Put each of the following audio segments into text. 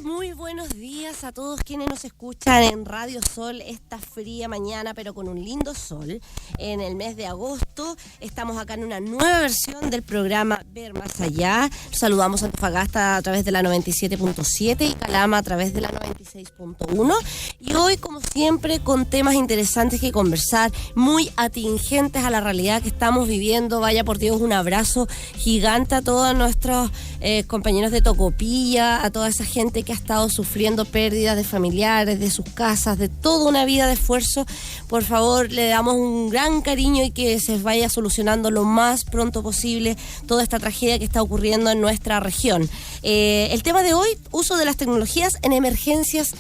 muy buenos días a todos quienes nos escuchan en Radio Sol esta fría mañana, pero con un lindo sol. En el mes de agosto estamos acá en una nueva versión del programa Ver Más Allá. Saludamos a Antofagasta a través de la 97.7 y Calama a través de la 96.1. Y hoy, como siempre, con temas interesantes que conversar, muy atingentes a la realidad que estamos viviendo. Vaya por Dios, un abrazo gigante a todos nuestros compañeros de Tocopilla, a toda esa gente que ha estado sufriendo pérdidas de familiares, de sus casas, de toda una vida de esfuerzo. Por favor, le damos un gran cariño y que se vaya solucionando lo más pronto posible toda esta tragedia que está ocurriendo en nuestra región. El tema de hoy, uso de las tecnologías en emergencias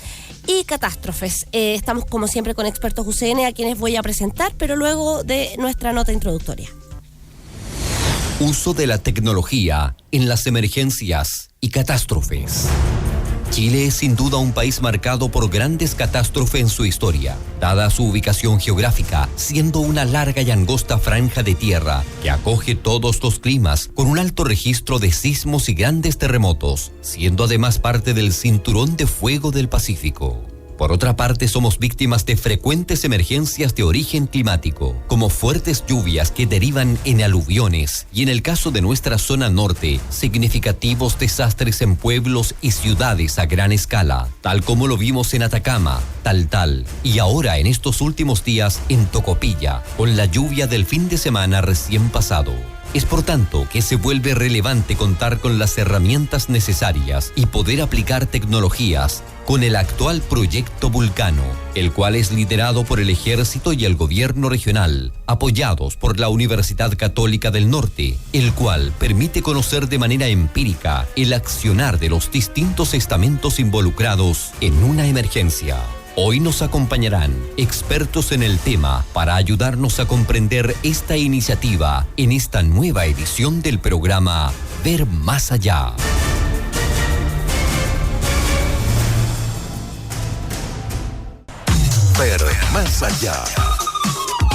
y catástrofes. Estamos como siempre con expertos UCN a quienes voy a presentar, pero luego de nuestra nota introductoria. Uso de la tecnología en las emergencias y catástrofes. Chile es sin duda un país marcado por grandes catástrofes en su historia, dada su ubicación geográfica, siendo una larga y angosta franja de tierra que acoge todos los climas, con un alto registro de sismos y grandes terremotos, siendo además parte del cinturón de fuego del Pacífico. Por otra parte, somos víctimas de frecuentes emergencias de origen climático, como fuertes lluvias que derivan en aluviones y, en el caso de nuestra zona norte, significativos desastres en pueblos y ciudades a gran escala, tal como lo vimos en Atacama, Taltal y ahora en estos últimos días en Tocopilla, con la lluvia del fin de semana recién pasado. Es por tanto que se vuelve relevante contar con las herramientas necesarias y poder aplicar tecnologías con el actual proyecto Vulcano, el cual es liderado por el Ejército y el Gobierno regional, apoyados por la Universidad Católica del Norte, el cual permite conocer de manera empírica el accionar de los distintos estamentos involucrados en una emergencia. Hoy nos acompañarán expertos en el tema para ayudarnos a comprender esta iniciativa en esta nueva edición del programa Ver Más Allá. Ver Más Allá.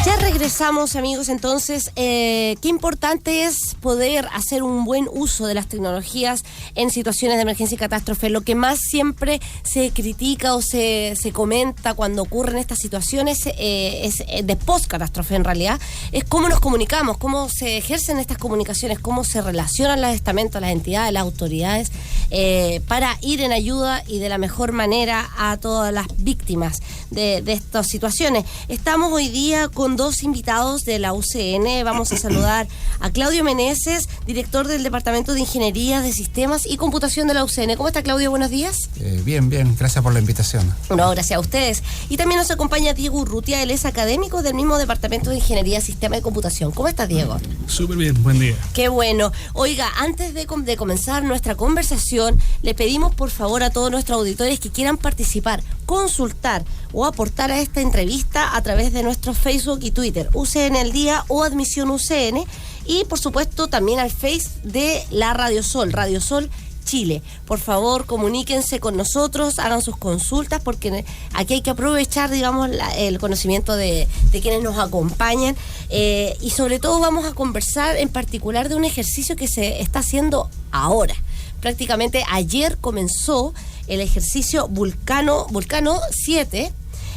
Ya regresamos, amigos. Entonces, qué importante es poder hacer un buen uso de las tecnologías en situaciones de emergencia y catástrofe. Lo que más siempre se critica o se comenta cuando ocurren estas situaciones es de post-catástrofe, en realidad, es cómo nos comunicamos, cómo se ejercen estas comunicaciones, cómo se relacionan los estamentos, las entidades, las autoridades, para ir en ayuda y de la mejor manera a todas las víctimas de estas situaciones. Estamos hoy día con dos invitados de la UCN. Vamos a saludar a Claudio Meneses, director del Departamento de Ingeniería de Sistemas y Computación de la UCN. ¿Cómo está, Claudio? Buenos días. Bien, gracias por la invitación. No, gracias a ustedes. Y también nos acompaña Diego Urrutia, él es académico del mismo Departamento de Ingeniería, Sistemas y Computación. ¿Cómo estás, Diego? Súper bien, buen día. Qué bueno. Oiga, antes de comenzar nuestra conversación, le pedimos por favor a todos nuestros auditores que quieran participar, consultar o aportar a esta entrevista a través de nuestro Facebook y Twitter, UCN al Día o Admisión UCN, y por supuesto también al Face de la Radio Sol Chile. Por favor, comuníquense con nosotros, hagan sus consultas, porque aquí hay que aprovechar, digamos, el conocimiento de quienes nos acompañan, y sobre todo vamos a conversar en particular de un ejercicio que se está haciendo ahora. Prácticamente ayer comenzó el ejercicio Vulcano 7,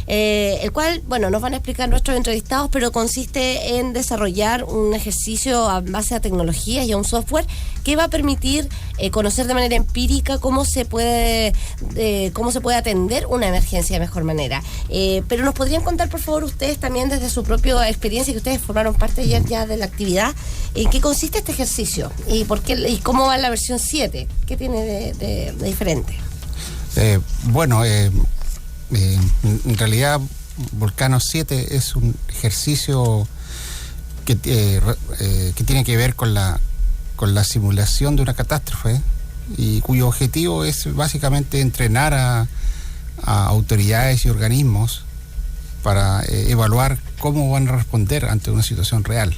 el cual, bueno, nos van a explicar nuestros entrevistados, pero consiste en desarrollar un ejercicio a base a tecnologías y a un software que va a permitir conocer de manera empírica cómo se puede atender una emergencia de mejor manera. Pero nos podrían contar, por favor, ustedes también desde su propia experiencia, que ustedes formaron parte ya de la actividad, en qué consiste este ejercicio y por qué y cómo va la versión 7, qué tiene de diferente. En realidad, Vulcano 7 es un ejercicio que tiene que ver con la simulación de una catástrofe y cuyo objetivo es básicamente entrenar a autoridades y organismos para evaluar cómo van a responder ante una situación real.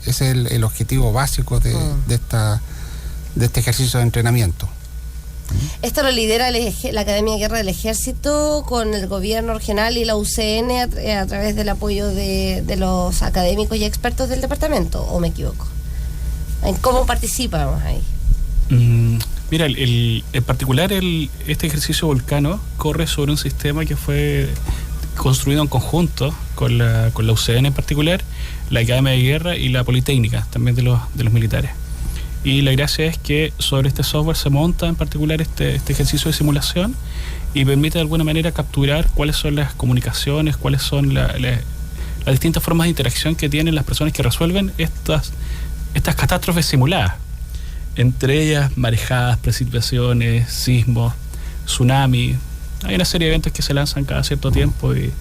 Ese es el objetivo básico de este ejercicio de entrenamiento. Esto lo lidera la Academia de Guerra del Ejército con el gobierno regional y la UCN a través del apoyo de los académicos y expertos del departamento, ¿o me equivoco? ¿En cómo participamos ahí? Mira, en particular este ejercicio Volcano corre sobre un sistema que fue construido en conjunto con la UCN en particular, la Academia de Guerra y la Politécnica, también de los militares. Y la gracia es que sobre este software se monta en particular este ejercicio de simulación y permite de alguna manera capturar cuáles son las comunicaciones, cuáles son las distintas formas de interacción que tienen las personas que resuelven estas catástrofes simuladas. Entre ellas marejadas, precipitaciones, sismos, tsunami. Hay una serie de eventos que se lanzan cada cierto tiempo y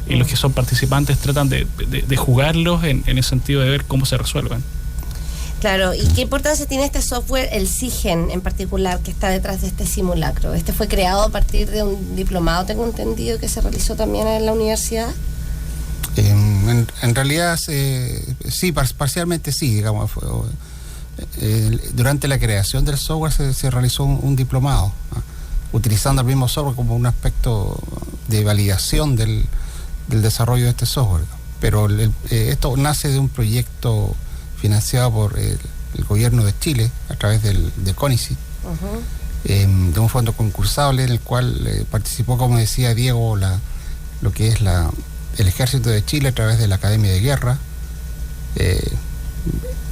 los que son participantes tratan de jugarlos en el sentido de ver cómo se resuelven. Claro, ¿y qué importancia tiene este software, el SIGEN en particular, que está detrás de este simulacro? Este fue creado a partir de un diplomado, tengo entendido, que se realizó también en la universidad. En realidad, sí, parcialmente sí, digamos. Durante la creación del software se realizó un diplomado, utilizando el mismo software como un aspecto de validación del desarrollo de este software. Pero esto nace de un proyecto financiado por el gobierno de Chile a través del CONICET, de un fondo concursable en el cual participó, como decía Diego, lo que es el Ejército de Chile a través de la Academia de Guerra.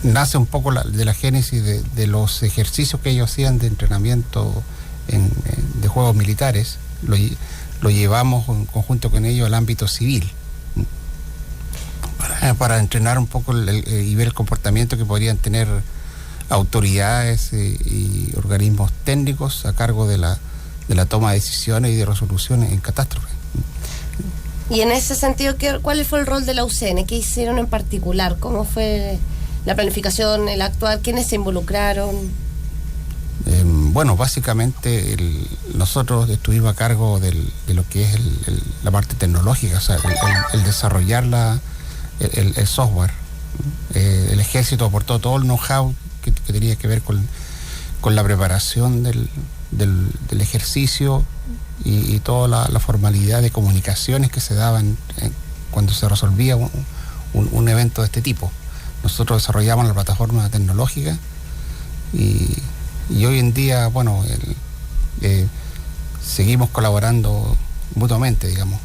Nace un poco de la génesis de los ejercicios que ellos hacían de entrenamiento de juegos militares. Lo llevamos en conjunto con ellos al ámbito civil para entrenar un poco y ver el comportamiento que podrían tener autoridades y organismos técnicos a cargo de la toma de decisiones y de resoluciones en catástrofes. Y en ese sentido, ¿cuál fue el rol de la UCN? ¿Qué hicieron en particular? ¿Cómo fue la planificación, el actuar? ¿Quiénes se involucraron? Bueno, básicamente nosotros estuvimos a cargo de lo que es la parte tecnológica, o sea, el desarrollar el software. El ejército aportó todo el know-how que tenía que ver con la preparación del ejercicio y toda la formalidad de comunicaciones que se daban cuando se resolvía un evento de este tipo. Nosotros desarrollamos la plataforma tecnológica y hoy en día, bueno, seguimos colaborando mutuamente, digamos.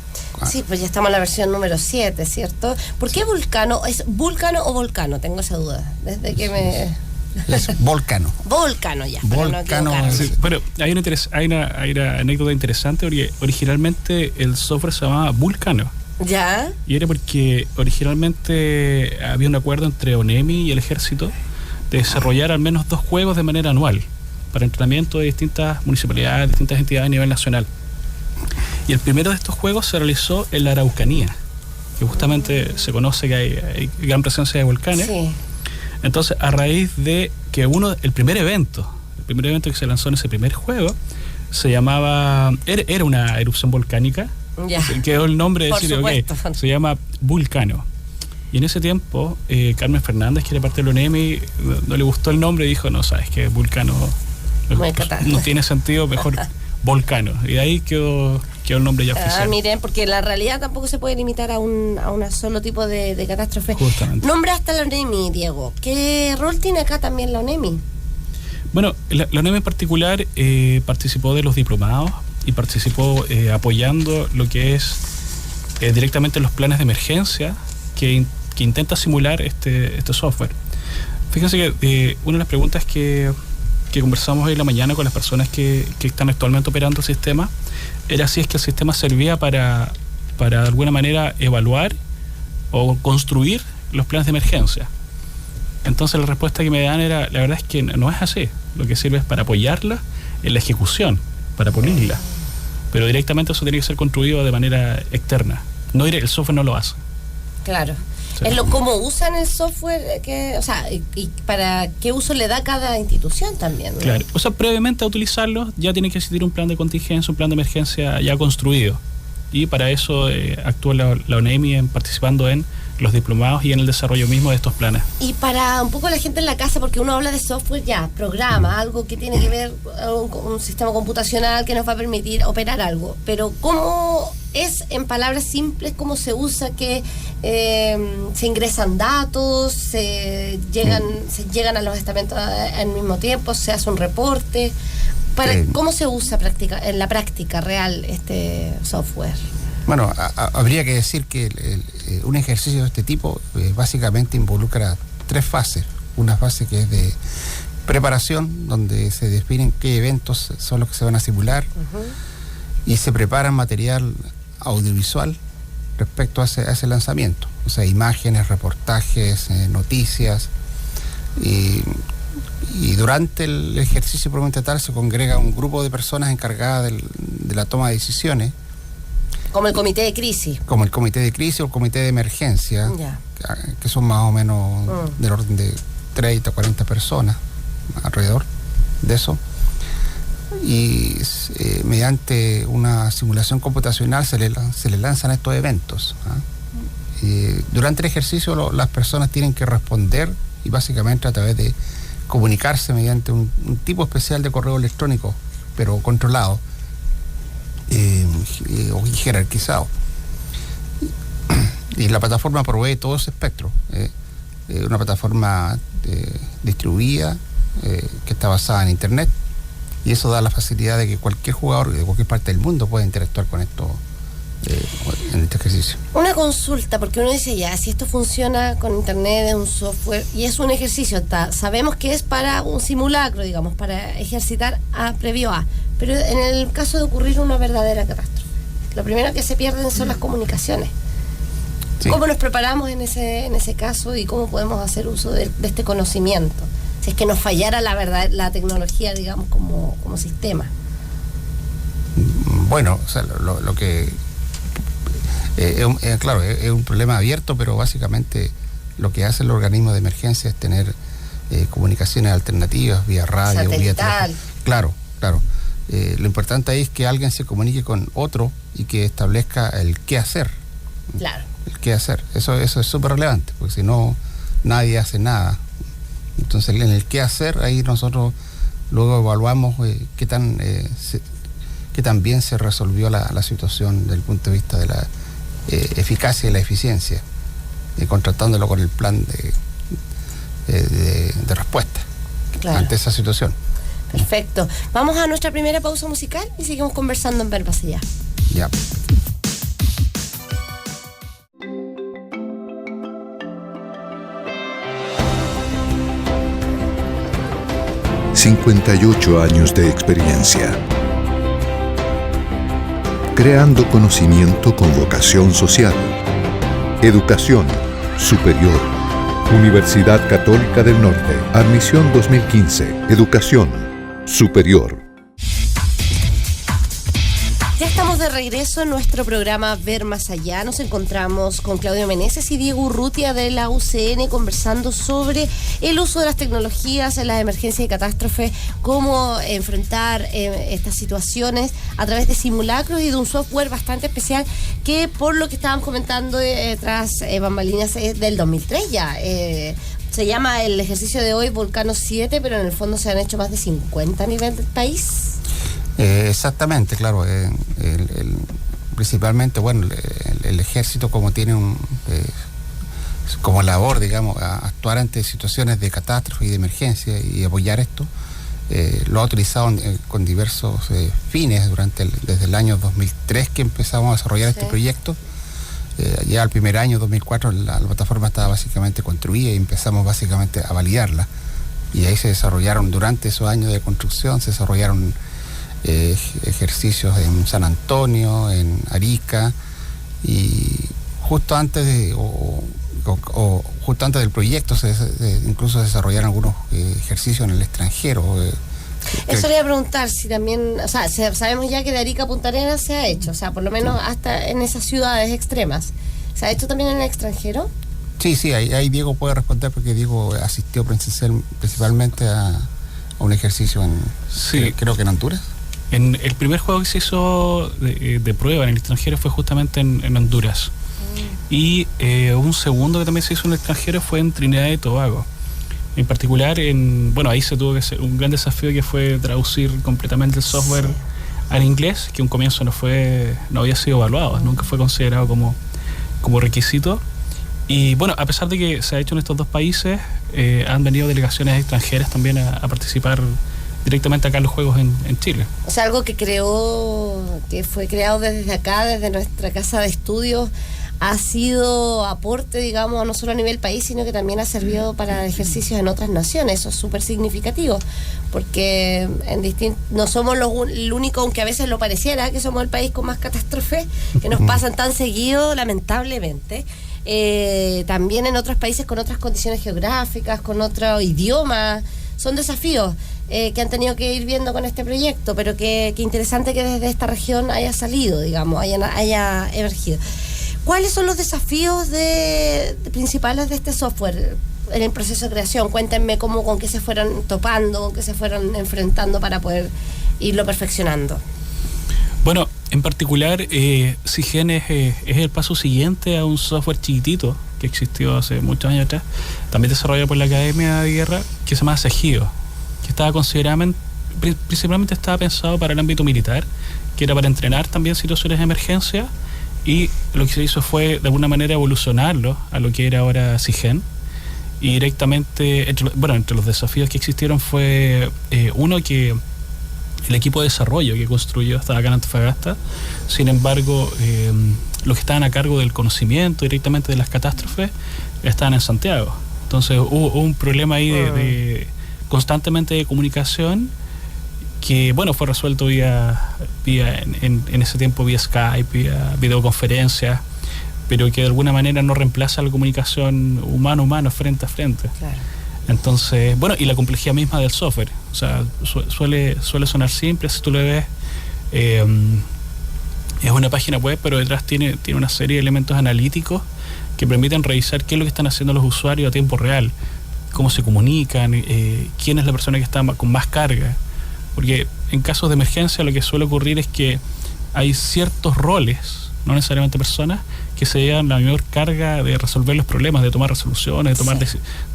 Sí, pues ya estamos en la versión número 7, ¿cierto? ¿Por qué Vulcano? ¿Es Vulcano o Volcano? Tengo esa duda. Desde que Es Volcano. Volcano, ya. Volcano. Sí, pero hay una anécdota interesante, porque originalmente el software se llamaba Vulcano. ¿Ya? Y era porque originalmente había un acuerdo entre ONEMI y el ejército de desarrollar al menos 2 juegos de manera anual para entrenamiento de distintas municipalidades, distintas entidades a nivel nacional. Y el primero de estos juegos se realizó en la Araucanía, que justamente se conoce que hay gran presencia de volcanes. Sí. Entonces, a raíz de que el primer evento que se lanzó en ese primer juego se llamaba, era una erupción volcánica. Ya. Quedó el nombre de Por decir, supuesto. se llama Vulcano. Y en ese tiempo, Carmen Fernández, que era parte del ONEMI, no le gustó el nombre y dijo, no, sabes que Vulcano no tiene sentido, mejor Volcano. Y de ahí quedó el nombre ya oficial. Miren, porque la realidad tampoco se puede limitar a un solo tipo de catástrofe. Justamente. Nombraste a la ONEMI, Diego. ¿Qué rol tiene acá también la ONEMI? Bueno, la ONEMI en particular participó de los diplomados y participó apoyando lo que es directamente los planes de emergencia que intenta simular este software. Fíjense que una de las preguntas que conversamos hoy en la mañana con las personas que están actualmente operando el sistema era si es que el sistema servía para de alguna manera evaluar o construir los planes de emergencia. Entonces la respuesta que me dan era, la verdad es que no es así. Lo que sirve es para apoyarla en la ejecución, para pulirla. Pero directamente eso tiene que ser construido de manera externa. El software no lo hace. Claro. Sí. Es cómo usan el software, y para qué uso le da cada institución también, ¿no? Claro. O sea, previamente a utilizarlo ya tiene que existir un plan de contingencia, un plan de emergencia ya construido. Y para eso actúa la ONEMI participando en los diplomados y en el desarrollo mismo de estos planes. Y para un poco la gente en la casa, porque uno habla de software ya, programa, algo que tiene que ver con un sistema computacional que nos va a permitir operar algo, pero ¿cómo es, en palabras simples, cómo se usa, que se ingresan datos, se llegan a los estamentos al mismo tiempo, se hace un reporte? ¿Cómo se usa en la práctica real este software? Bueno, habría que decir que un ejercicio de este tipo básicamente involucra 3 fases. Una fase que es de preparación, donde se definen qué eventos son los que se van a simular, y se prepara material audiovisual respecto a ese lanzamiento. O sea, imágenes, reportajes, noticias. Y durante el ejercicio propiamente tal se congrega un grupo de personas encargadas de la toma de decisiones. Como el comité de crisis. Como el comité de crisis o el comité de emergencia, que son más o menos del orden de 30 o 40 personas alrededor de eso. Y mediante una simulación computacional se le lanzan estos eventos. Y durante el ejercicio las personas tienen que responder, y básicamente a través de comunicarse mediante un tipo especial de correo electrónico, pero controlado o jerarquizado. Y la plataforma provee todo ese espectro. Una plataforma distribuida que está basada en Internet, y eso da la facilidad de que cualquier jugador de cualquier parte del mundo pueda interactuar con esto en este ejercicio. Una consulta, porque uno dice ya, si esto funciona con Internet, es un software y es un ejercicio, sabemos que es para un simulacro, digamos, para ejercitar previo a, pero en el caso de ocurrir una verdadera catástrofe, lo primero que se pierden son las comunicaciones. Sí. ¿Cómo nos preparamos en ese caso y cómo podemos hacer uso de este conocimiento? Si es que nos fallara la tecnología, digamos, como sistema. Bueno, o sea, lo que claro, es un problema abierto, pero básicamente lo que hace el organismo de emergencia es tener comunicaciones alternativas vía radio, vía teléfono. Claro. Lo importante ahí es que alguien se comunique con otro y que establezca el qué hacer. Claro. El qué hacer. Eso es súper relevante, porque si no, nadie hace nada. Entonces, en el qué hacer, ahí nosotros luego evaluamos qué tan bien se resolvió la situación desde el punto de vista de la eficacia y la eficiencia, contrastándolo con el plan de respuesta ante esa situación. Perfecto. Vamos a nuestra primera pausa musical y seguimos conversando en Ver Más Allá. Ya. ...58 años de experiencia... creando conocimiento con vocación social. Educación superior. Universidad Católica del Norte. Admisión 2015. Educación superior. Ya estamos de regreso en nuestro programa Ver Más Allá. Nos encontramos con Claudio Meneses y Diego Urrutia de la UCN conversando sobre el uso de las tecnologías en las emergencias y catástrofes, cómo enfrentar estas situaciones a través de simulacros y de un software bastante especial que, por lo que estábamos comentando tras bambalinas, es del 2003 ya. Se llama el ejercicio de hoy Volcano 7, pero en el fondo se han hecho más de 50 a nivel del país. Exactamente, claro. Principalmente, bueno, el ejército, como tiene como labor, digamos, a actuar ante situaciones de catástrofe y de emergencia y apoyar esto, lo ha utilizado con diversos fines desde el año 2003 que empezamos a desarrollar este proyecto. Ya el primer año, 2004, la plataforma estaba básicamente construida y empezamos básicamente a validarla. Y ahí se desarrollaron, durante esos años de construcción, se desarrollaron ejercicios en San Antonio, en Arica, y justo antes del proyecto incluso se desarrollaron algunos ejercicios en el extranjero. Eso le iba a preguntar si también, o sea, sabemos ya que de Arica a Punta Arenas se ha hecho, o sea, por lo menos hasta en esas ciudades extremas. ¿Se ha hecho también en el extranjero? Sí, ahí Diego puede responder, porque Diego asistió principalmente a un ejercicio creo que en Honduras. En el primer juego que se hizo de prueba en el extranjero fue justamente en Honduras. y un segundo que también se hizo en el extranjero fue en Trinidad y Tobago. En particular, ahí se tuvo que hacer un gran desafío, que fue traducir completamente el software al inglés, que un comienzo no había sido evaluado, nunca fue considerado como requisito. Y bueno, a pesar de que se ha hecho en estos dos países, han venido delegaciones extranjeras también a participar directamente acá en los Juegos en Chile. O sea, algo que fue creado desde acá, desde nuestra casa de estudios, ha sido aporte, digamos, no solo a nivel país, sino que también ha servido para ejercicios en otras naciones. Eso es súper significativo, porque no somos el único, aunque a veces lo pareciera, que somos el país con más catástrofes, que nos pasan tan seguido, lamentablemente. También en otros países con otras condiciones geográficas, con otro idioma, son desafíos que han tenido que ir viendo con este proyecto, pero que interesante que desde esta región haya salido, digamos, haya emergido. ¿Cuáles son los desafíos principales de este software en el proceso de creación? Cuéntenme con qué se fueron topando, con qué se fueron enfrentando para poder irlo perfeccionando. Bueno, en particular, Sigen es el paso siguiente a un software chiquitito que existió hace muchos años atrás, también desarrollado por la Academia de Guerra, que se llama Segido, que principalmente estaba pensado para el ámbito militar, que era para entrenar también situaciones de emergencia, y lo que se hizo fue de alguna manera evolucionarlo a lo que era ahora Sigen. Y directamente, entre los desafíos que existieron fue uno, que el equipo de desarrollo que construyó estaba acá en Antofagasta. Sin embargo, los que estaban a cargo del conocimiento directamente de las catástrofes estaban en Santiago. Entonces hubo un problema ahí de constantemente de comunicación, que fue resuelto vía en ese tiempo vía Skype, vía videoconferencia, pero que de alguna manera no reemplaza la comunicación humano frente a frente. Claro. Entonces, y la complejidad misma del software, o sea, suele sonar simple, si tú lo ves, es una página web, pero detrás tiene una serie de elementos analíticos que permiten revisar qué es lo que están haciendo los usuarios a tiempo real, cómo se comunican, quién es la persona que está con más carga. Porque en casos de emergencia lo que suele ocurrir es que hay ciertos roles, no necesariamente personas, que se llevan la mayor carga de resolver los problemas, de tomar resoluciones,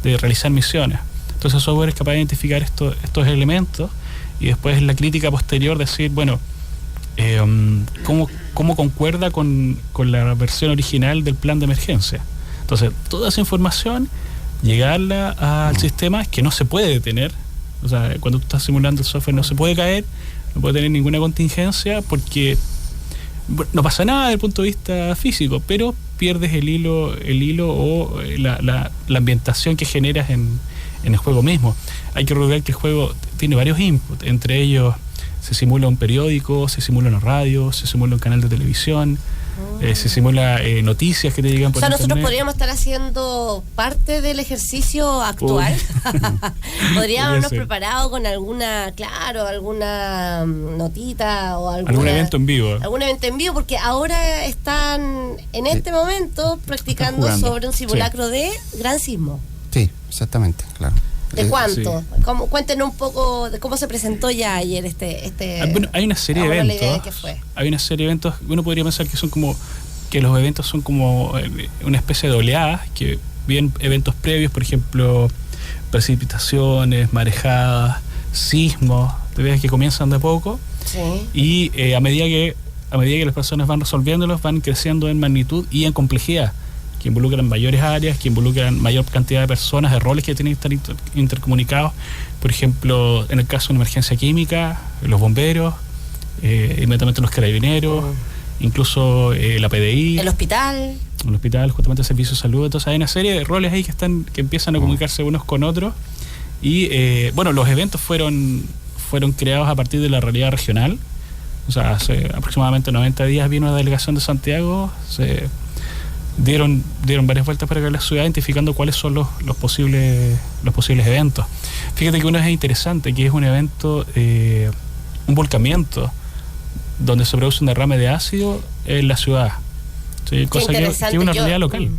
de realizar misiones. Entonces el software es capaz de identificar estos elementos, y después en la crítica posterior decir, cómo concuerda con la versión original del plan de emergencia. Entonces toda esa información, llegarla al sistema, que no se puede detener. O sea, cuando tú estás simulando el software no se puede caer, no puede tener ninguna contingencia, porque no pasa nada desde el punto de vista físico, pero pierdes el hilo o la ambientación que generas en el juego mismo. Hay que recordar que el juego tiene varios inputs, entre ellos se simula un periódico, se simula una radio, se simula un canal de televisión, se simula noticias que te llegan por internet. Nosotros podríamos estar haciendo parte del ejercicio actual. Podríamos habernos preparado con alguna notita o algún evento en vivo. Algún evento en vivo, porque ahora están en este momento practicando sobre un simulacro de gran sismo. Sí, exactamente, claro. ¿De cuánto? Sí. Cuéntenos un poco de cómo se presentó ya ayer hay una serie de eventos. Hay una serie de eventos. Uno podría pensar que los eventos son como una especie de oleadas, que vienen eventos previos, por ejemplo, precipitaciones, marejadas, sismos, que comienzan de a poco. Sí. Y a medida que las personas van resolviéndolos, van creciendo en magnitud y en complejidad, que involucran mayores áreas, que involucran mayor cantidad de personas, de roles que tienen que estar intercomunicados. Por ejemplo, en el caso de una emergencia química, los bomberos, inmediatamente los carabineros, incluso la PDI. El hospital, justamente el servicio de salud. Entonces hay una serie de roles ahí que empiezan a comunicarse unos con otros. Y los eventos fueron creados a partir de la realidad regional. O sea, hace aproximadamente 90 días vino una delegación de Santiago, se dieron varias vueltas para la ciudad identificando cuáles son los posibles eventos. Fíjate que uno es interesante, que es un evento, un volcamiento donde se produce un derrame de ácido en la ciudad. ¿Sí? Cosa que es una realidad local.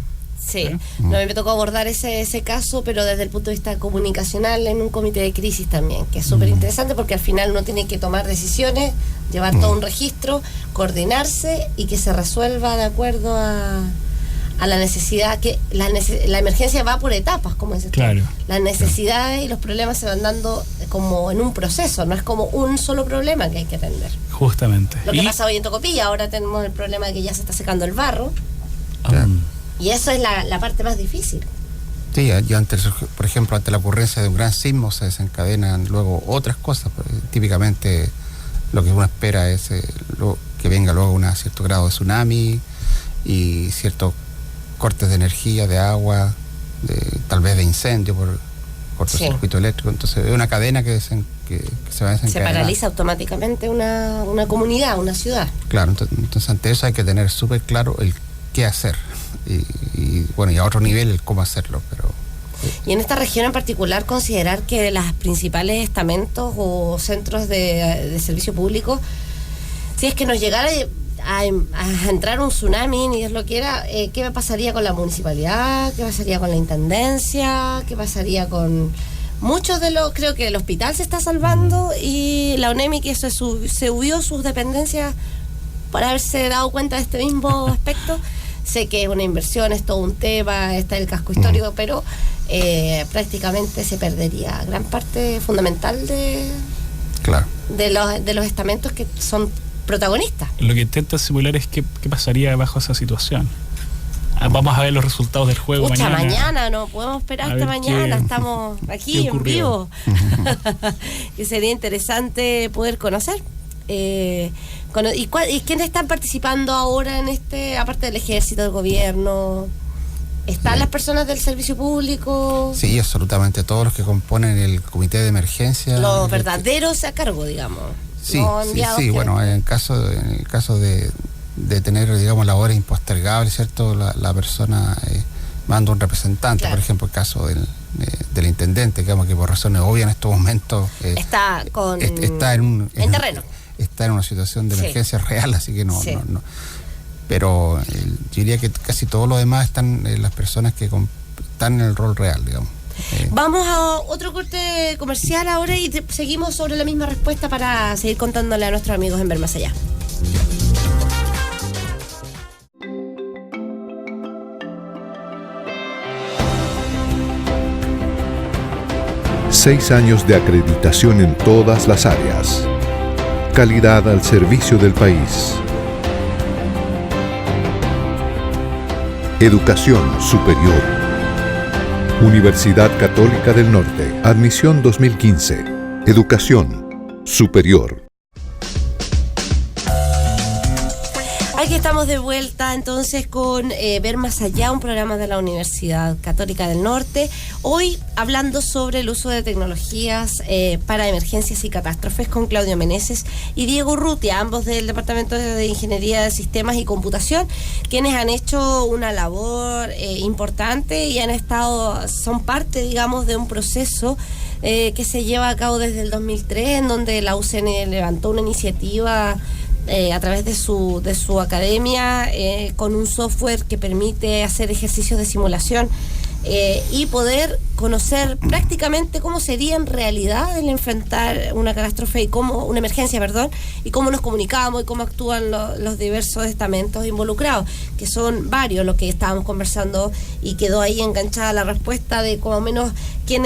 Sí, no, me tocó abordar ese caso, pero desde el punto de vista comunicacional en un comité de crisis también, que es súper interesante porque al final uno tiene que tomar decisiones, llevar todo un registro, coordinarse y que se resuelva de acuerdo a a la necesidad que la emergencia va por etapas, como dices tú. Claro. Las necesidades y los problemas se van dando como en un proceso, no es como un solo problema que hay que atender. Justamente. Lo que pasa hoy en Tocopilla, ahora tenemos el problema de que ya se está secando el barro, Claro. y eso es la parte más difícil. Sí, ya por ejemplo, ante la ocurrencia de un gran sismo se desencadenan luego otras cosas. Típicamente lo que uno espera es que venga luego un cierto grado de tsunami y ciertos cortes de energía, de agua, tal vez de incendio por cortocircuito eléctrico. Entonces es una cadena que se va a desencadenar. Se paraliza automáticamente una comunidad, una ciudad. Claro, entonces ante eso hay que tener súper claro el qué hacer. Y bueno, y a otro nivel el cómo hacerlo, pero... Y en esta región en particular, considerar que los principales estamentos o centros de servicio público, si es que nos llegara a entrar un tsunami, ni Dios lo quiera, ¿qué pasaría con la municipalidad? ¿Qué pasaría con la intendencia? ¿Qué pasaría con muchos de los? Creo que el hospital se está salvando y la ONEMI, que se subió sus dependencias para haberse dado cuenta de este mismo aspecto. Sé que es una inversión, es todo un tema, está el casco histórico, pero prácticamente se perdería gran parte fundamental de los estamentos que son protagonistas. Lo que intenta simular es qué pasaría bajo esa situación. Vamos a ver los resultados del juego mañana no podemos esperar hasta mañana, estamos aquí en vivo. Que sería interesante poder conocer. ¿Y quiénes están participando ahora en aparte del ejército, del gobierno? ¿Están las personas del servicio público? Sí, absolutamente, todos los que componen el comité de emergencia. Los verdaderos a cargo, digamos. Sí, bueno, en el caso de tener, digamos, labores impostergables, ¿cierto? La persona manda un representante, claro. Por ejemplo, el caso del intendente, digamos, que por razones obvias en estos momentos está en terreno. Está en una situación de emergencia real, así que no. Pero yo diría que casi todo lo demás están las personas que están en el rol real, digamos. Vamos a otro corte comercial ahora y seguimos sobre la misma respuesta para seguir contándole a nuestros amigos en Ver Más Allá. 6 años de acreditación en todas las áreas. Calidad al servicio del país. Educación superior. Universidad Católica del Norte. Admisión 2015. Educación superior. Aquí estamos de vuelta entonces con Ver Más Allá, un programa de la Universidad Católica del Norte. Hoy hablando sobre el uso de tecnologías para emergencias y catástrofes con Claudio Meneses y Diego Urrutia, ambos del Departamento de Ingeniería de Sistemas y Computación, quienes han hecho una labor importante y son parte, digamos, de un proceso que se lleva a cabo desde el 2003, en donde la UCN levantó una iniciativa a través de su academia con un software que permite hacer ejercicios de simulación y poder conocer prácticamente cómo sería en realidad el enfrentar una catástrofe y una emergencia, y cómo nos comunicamos y cómo actúan los diversos estamentos involucrados, que son varios los que estábamos conversando, y quedó ahí enganchada la respuesta de como menos qué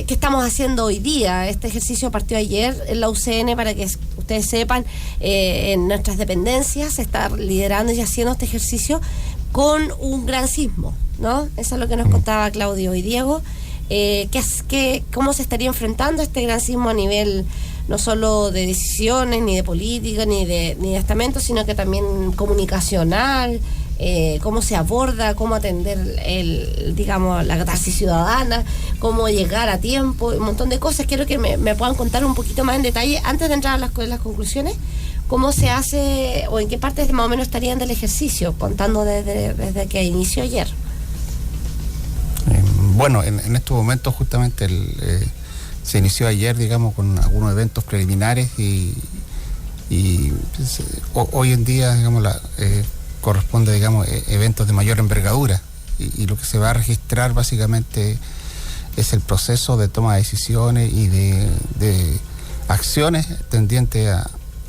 estamos haciendo hoy día. Este ejercicio partió ayer en la UCN, para que ustedes sepan, en nuestras dependencias se está liderando y haciendo este ejercicio con un gran sismo, ¿no? Eso es lo que nos contaba Claudio y Diego, cómo se estaría enfrentando este gran sismo a nivel no solo de decisiones, ni de política, ni de estamentos, sino que también comunicacional, cómo se aborda, cómo atender la catarsis ciudadana, cómo llegar a tiempo, un montón de cosas. Quiero que me puedan contar un poquito más en detalle, antes de entrar a las conclusiones, cómo se hace o en qué partes más o menos estarían del ejercicio, contando desde que inició ayer. Bueno, en estos momentos justamente se inició ayer, digamos, con algunos eventos preliminares y hoy en día, digamos, corresponde, digamos, eventos de mayor envergadura, y lo que se va a registrar básicamente es el proceso de toma de decisiones y de acciones tendientes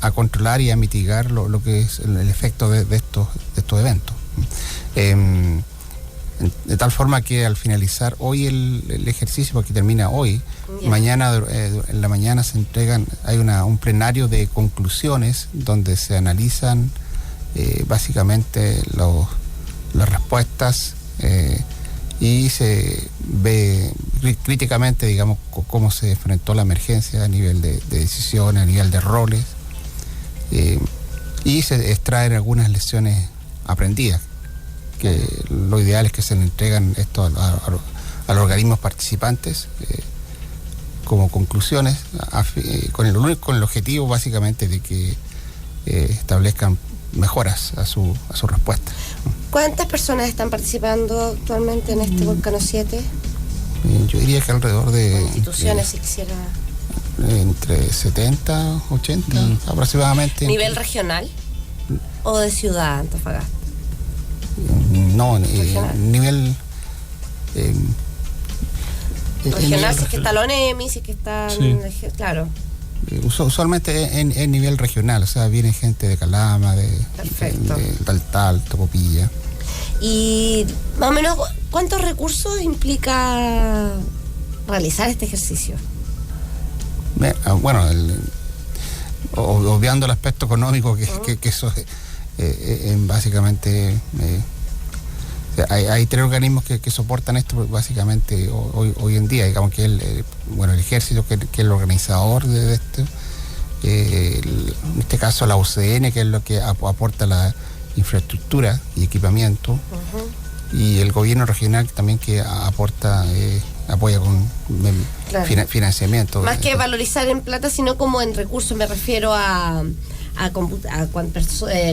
a controlar y a mitigar lo que es el efecto de estos eventos. De tal forma que al finalizar hoy el ejercicio, porque termina hoy, mañana en la mañana se entregan, hay un plenario de conclusiones donde se analizan básicamente las respuestas y se ve críticamente, digamos, cómo se enfrentó la emergencia a nivel de decisiones, a nivel de roles, y se extraen algunas lecciones aprendidas, que lo ideal es que se le entregan esto a los organismos participantes como conclusiones, con el objetivo básicamente de que establezcan mejoras a su respuesta. ¿Cuántas personas están participando actualmente en este Volcano 7? Yo diría que alrededor de... Instituciones, si quisiera... Entre 70, 80 aproximadamente. ¿Nivel regional o de ciudad, Antofagasta? No, nivel... regional, si es que está la ONEMI, si es que está... Sí. Claro. Usualmente en nivel regional, o sea, viene gente de Calama, de Taltal, Tocopilla. Y más o menos, ¿cuántos recursos implica realizar este ejercicio? Bueno, obviando el aspecto económico, que eso básicamente... hay 3 organismos que soportan esto básicamente hoy en día, digamos que el ejército, que es el organizador de esto, en este caso la UCN, que es lo que aporta la infraestructura y equipamiento, y el gobierno regional también, que aporta, apoya con financiamiento. Más que valorizar en plata, sino como en recursos, me refiero a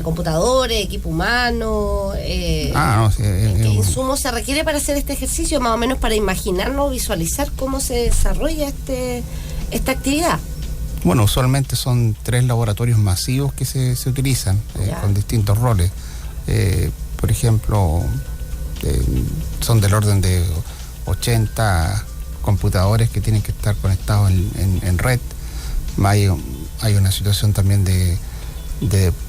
computadores, equipo humano, ¿qué insumos se requiere para hacer este ejercicio, más o menos para imaginarnos, visualizar cómo se desarrolla esta actividad? Bueno, usualmente son 3 laboratorios masivos que se utilizan con distintos roles. Por ejemplo, son del orden de 80 computadores que tienen que estar conectados en red. Hay una situación también de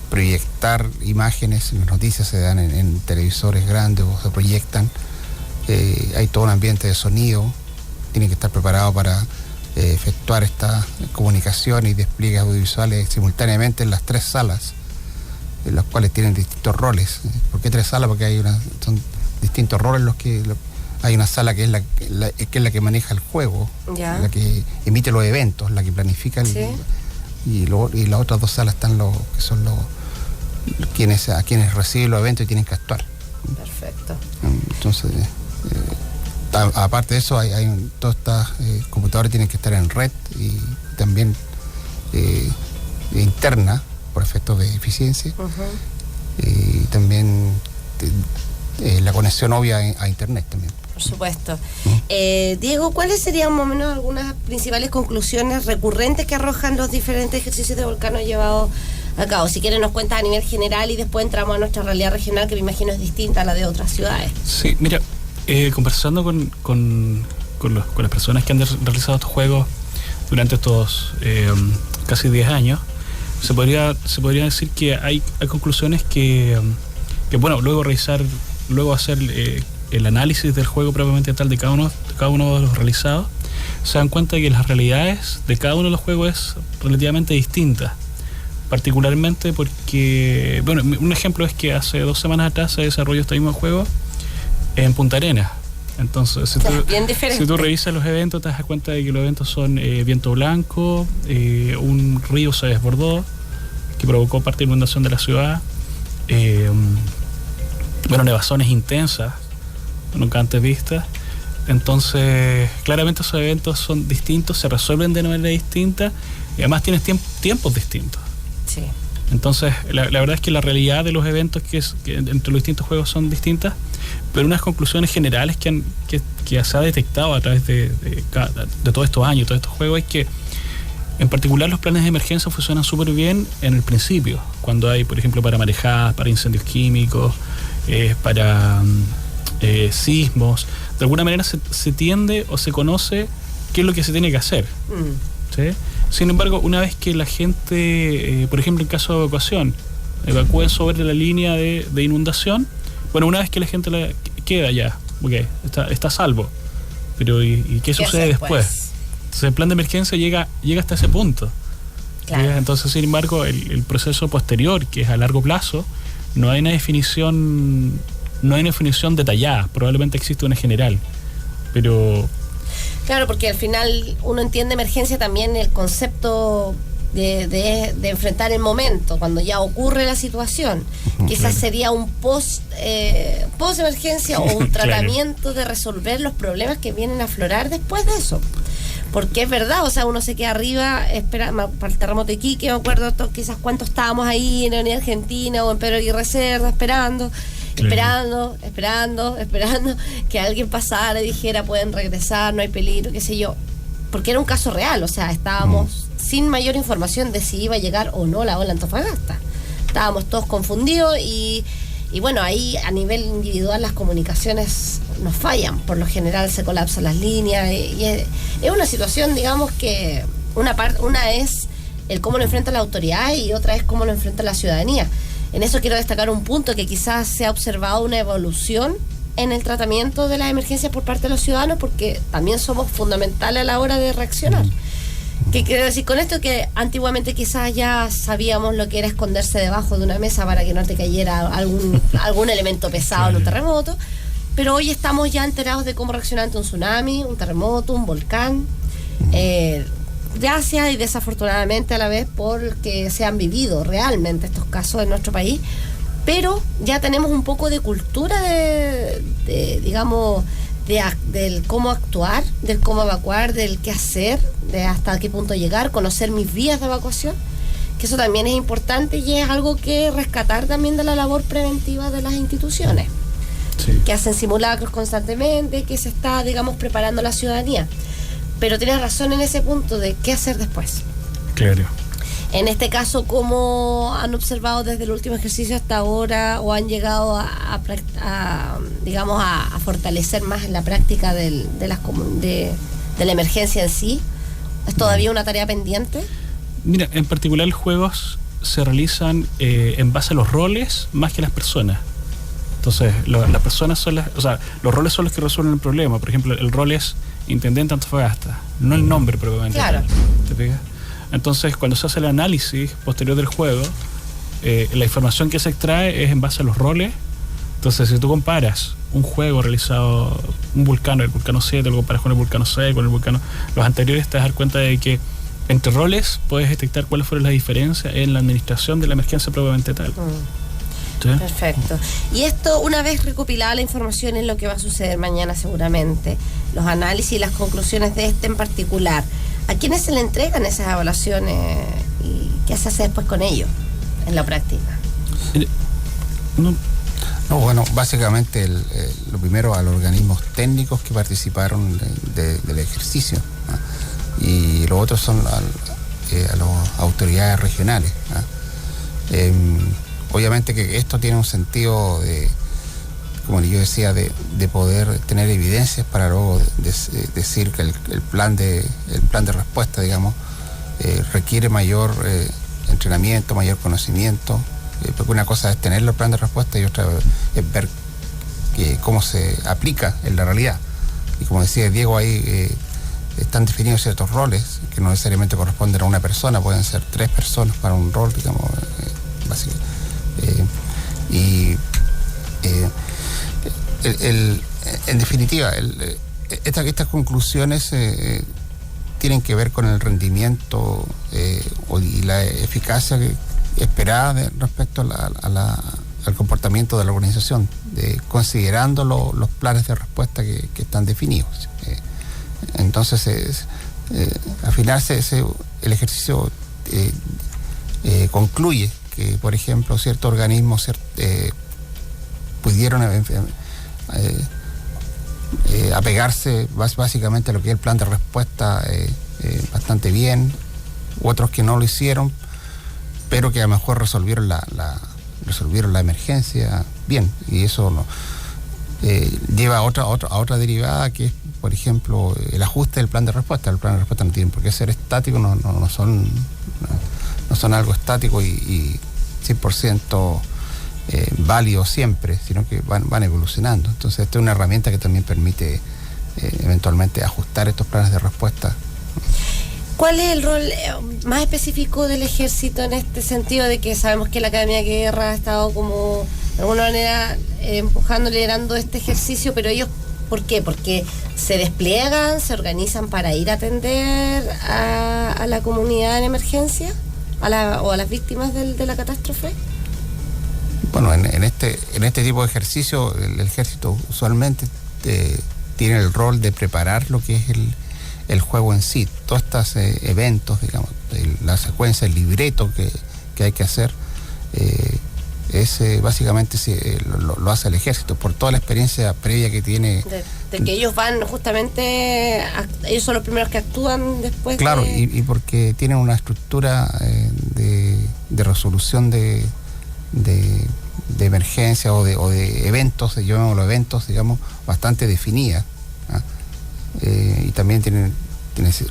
proyectar imágenes. Las noticias se dan en televisores grandes o se proyectan. Hay todo un ambiente de sonido. Tiene que estar preparado para efectuar esta comunicación y despliegues audiovisuales simultáneamente en las 3 salas, en las cuales tienen distintos roles. ¿Por qué 3 salas? Porque son distintos roles hay una sala que es la que maneja el juego, la que emite los eventos, la que planifica y las otras 2 salas están que son a quienes reciben los eventos y tienen que actuar. Perfecto. Entonces, aparte de eso, todos estos computadores tienen que estar en red y también interna, por efectos de eficiencia, y también la conexión obvia a internet también. Por supuesto. Diego, ¿cuáles serían más o menos algunas principales conclusiones recurrentes que arrojan los diferentes ejercicios de Volcano llevados a cabo? Si quieren nos cuentas a nivel general y después entramos a nuestra realidad regional, que me imagino es distinta a la de otras ciudades. Sí, mira, conversando con las personas que han realizado estos juegos durante estos casi 10 años, se podría decir que hay conclusiones que luego hacer el análisis del juego propiamente tal de cada uno de los realizados, se dan cuenta de que las realidades de cada uno de los juegos es relativamente distinta, particularmente porque, un ejemplo es que hace 2 semanas atrás se desarrolló este mismo juego en Punta Arenas. Entonces, si tú revisas los eventos, te das cuenta de que los eventos son viento blanco, un río se desbordó, que provocó parte de inundación de la ciudad, nevazones intensas, nunca antes vistas. Entonces, claramente esos eventos son distintos, se resuelven de manera distinta y además tienes tiempos distintos. Sí. Entonces, la verdad es que la realidad de los eventos que entre los distintos juegos son distintas, pero unas conclusiones generales que se ha detectado a través de todos estos años, todos estos juegos, es que en particular los planes de emergencia funcionan súper bien en el principio, cuando hay, por ejemplo, para marejadas, para incendios químicos, para sismos. De alguna manera se tiende o se conoce qué es lo que se tiene que hacer. ¿Sí? Sin embargo, una vez que la gente, por ejemplo, en caso de evacuación, evacúen sobre la línea de inundación, Bueno, una vez que la gente queda ya, okay, está a salvo, pero ¿y qué sucede después? Entonces el plan de emergencia llega hasta ese punto. Claro. Entonces, sin embargo, el proceso posterior, que es a largo plazo, no hay una definición detallada. Probablemente existe una general, pero... Claro, porque al final uno entiende emergencia también el concepto de enfrentar el momento, cuando ya ocurre la situación. Quizás sería un post emergencia o un tratamiento de resolver los problemas que vienen a aflorar después de eso. Porque es verdad, o sea, uno se queda arriba, espera, para el terremoto de Iquique, me acuerdo quizás cuánto estábamos ahí en la Unidad Argentina o en Pedro Aguirre Cerda esperando que alguien pasara y dijera pueden regresar, no hay peligro, qué sé yo, porque era un caso real, o sea, estábamos sin mayor información de si iba a llegar o no la ola Antofagasta, estábamos todos confundidos y bueno, ahí a nivel individual las comunicaciones nos fallan, por lo general se colapsan las líneas y es una situación, digamos, que una es el cómo lo enfrenta la autoridad y otra es cómo lo enfrenta la ciudadanía. En eso quiero destacar un punto, que quizás se ha observado una evolución en el tratamiento de las emergencias por parte de los ciudadanos, porque también somos fundamentales a la hora de reaccionar. ¿Qué quiero decir con esto? Que antiguamente quizás ya sabíamos lo que era esconderse debajo de una mesa para que no te cayera algún elemento pesado en un terremoto, pero hoy estamos ya enterados de cómo reaccionar ante un tsunami, un terremoto, un volcán, gracias y desafortunadamente a la vez porque se han vivido realmente estos casos en nuestro país, pero ya tenemos un poco de cultura del cómo actuar, del cómo evacuar, del qué hacer, de hasta qué punto llegar, conocer mis vías de evacuación, que eso también es importante y es algo que rescatar también de la labor preventiva de las instituciones, que hacen simulacros constantemente, que se está, digamos, preparando la ciudadanía. Pero tienes razón en ese punto de qué hacer después. Claro. En este caso, ¿cómo han observado desde el último ejercicio hasta ahora o han llegado a fortalecer más en la práctica de la emergencia en sí? ¿Es todavía una tarea pendiente? Mira, en particular los juegos se realizan en base a los roles más que las personas. Entonces, las personas son los roles son los que resuelven el problema. Por ejemplo, el rol es Intendente Antofagasta, no el nombre propiamente. Claro. ¿Te fijas? Entonces, cuando se hace el análisis posterior del juego, la información que se extrae es en base a los roles. Entonces, si tú comparas un juego realizado, un vulcano, el Vulcano 7, lo comparas con el Vulcano 6, con el Vulcano, los anteriores, te das dar cuenta de que entre roles puedes detectar cuáles fueron las diferencias en la administración de la emergencia propiamente tal. ¿Sí? Perfecto. Y esto, una vez recopilada la información, es lo que va a suceder mañana seguramente, los análisis y las conclusiones de en particular. ¿A quiénes se le entregan esas evaluaciones y qué se hace después con ellos en la práctica? Bueno, básicamente lo primero a los organismos técnicos que participaron del ejercicio, ¿no? Y los otros son a las autoridades regionales, ¿no? Obviamente que esto tiene un sentido como yo decía, de poder tener evidencias para luego decir que el plan de respuesta, digamos, requiere mayor entrenamiento, mayor conocimiento, porque una cosa es tener el plan de respuesta y otra es ver cómo se aplica en la realidad. Y como decía Diego, ahí están definidos ciertos roles que no necesariamente corresponden a una persona, pueden ser 3 personas para un rol, digamos, básicamente. En definitiva, estas conclusiones tienen que ver con el rendimiento y la eficacia esperada respecto al comportamiento de la organización, considerando los planes de respuesta que están definidos. Entonces, al final el ejercicio concluye que, por ejemplo, ciertos organismos pudieron apegarse básicamente a lo que es el plan de respuesta bastante bien, otros que no lo hicieron, pero que a lo mejor resolvieron la emergencia bien, y eso lleva a otra derivada, que es, por ejemplo, el ajuste del plan de respuesta. El plan de respuesta no tiene por qué ser estático, no son algo estático y 100% válido siempre, sino que van evolucionando. Entonces esta es una herramienta que también permite eventualmente ajustar estos planes de respuesta. ¿Cuál es el rol más específico del ejército en este sentido de que sabemos que la Academia de Guerra ha estado como de alguna manera empujando, liderando este ejercicio, pero ellos, ¿por qué? Porque se despliegan, se organizan para ir a atender a la comunidad en emergencia, o a las víctimas de la catástrofe? Bueno, en este tipo de ejercicio el ejército usualmente tiene el rol de preparar lo que es el juego en sí, todos estos eventos, digamos, la secuencia, el libreto que hay que hacer, básicamente lo hace el ejército por toda la experiencia previa que tiene. De que ellos van justamente, ellos son los primeros que actúan después. Claro, y porque tienen una estructura de resolución de emergencia o de eventos, llamémoslo eventos, digamos, bastante definida. Y también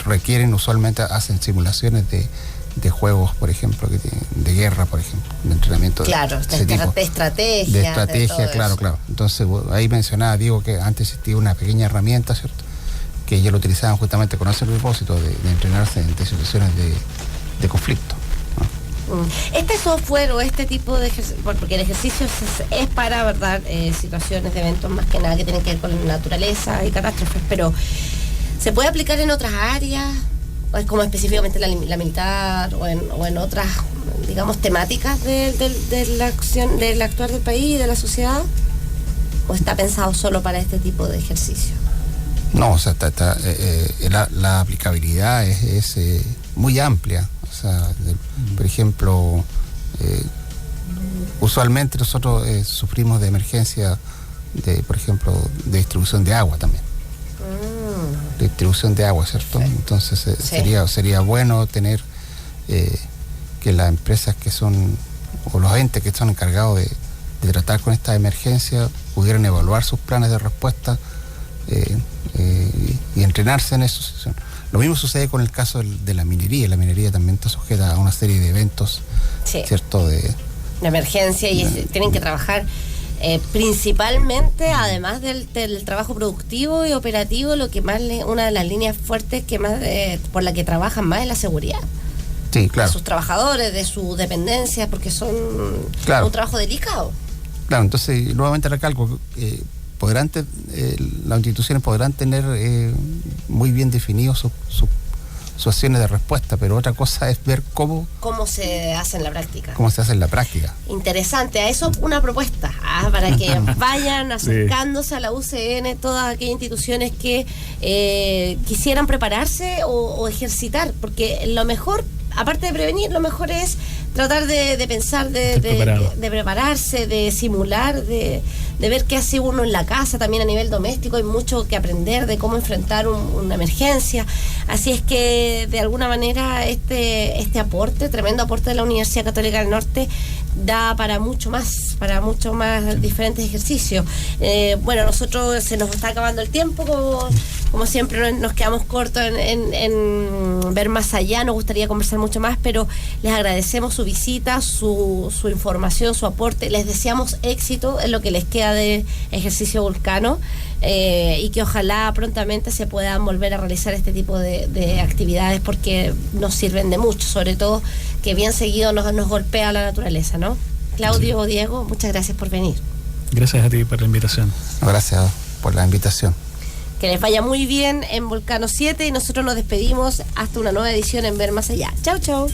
requieren, usualmente hacen simulaciones de juegos, por ejemplo, de guerra, por ejemplo, de entrenamiento. Claro, de estrategia. De estrategia, claro. Entonces, ahí mencionaba, Diego, que antes existía una pequeña herramienta, ¿cierto?, que ellos lo utilizaban justamente con ese propósito de entrenarse en situaciones de conflicto. Este software o este tipo de ejercicio, porque el ejercicio es para, ¿verdad?, situaciones de eventos más que nada que tienen que ver con la naturaleza y catástrofes, pero ¿se puede aplicar en otras áreas? ¿O es como específicamente la militar o en otras, digamos, temáticas de la acción, del actuar del país y de la sociedad? ¿O está pensado solo para este tipo de ejercicio? No, o sea, la aplicabilidad es muy amplia. O sea, por ejemplo, usualmente nosotros sufrimos de emergencia por ejemplo, de distribución de agua también. Distribución de agua, ¿cierto? Sí. Entonces sería bueno tener que las empresas que son, o los entes que están encargados de tratar con esta emergencia, pudieran evaluar sus planes de respuesta y entrenarse en eso. Lo mismo sucede con el caso de la minería. La minería también está sujeta a una serie de eventos, ¿cierto? De emergencia, y tienen que trabajar principalmente, además del trabajo productivo y operativo, lo que más una de las líneas fuertes que más por la que trabajan más es la seguridad. Sí, claro. De sus trabajadores, de sus dependencias, porque son un trabajo delicado. Claro, entonces nuevamente recalco, las instituciones podrán tener muy bien definidos sus acciones de respuesta, pero otra cosa es ver cómo se hace en la práctica. Cómo se hace en la práctica. Interesante, a eso una propuesta, para que vayan acercándose a la UCN todas aquellas instituciones que quisieran prepararse o ejercitar, porque lo mejor, aparte de prevenir, lo mejor es tratar de pensar, de prepararse, de simular, de ver qué hace uno en la casa, también a nivel doméstico. Hay mucho que aprender de cómo enfrentar una emergencia. Así es que, de alguna manera, este tremendo aporte de la Universidad Católica del Norte da para mucho más diferentes ejercicios. Bueno, nosotros se nos está acabando el tiempo, como siempre nos quedamos cortos en ver más allá. Nos gustaría conversar mucho más, pero les agradecemos su visita, su información, su aporte. Les deseamos éxito en lo que les queda de ejercicio Vulcano, y que ojalá prontamente se puedan volver a realizar este tipo de actividades, porque nos sirven de mucho, sobre todo que bien seguido nos golpea la naturaleza, ¿no? Claudio, Diego, muchas gracias por venir. Gracias a ti por la invitación. Gracias por la invitación. Que les vaya muy bien en Vulcano 7, y nosotros nos despedimos hasta una nueva edición en Ver Más Allá. Chau, chau.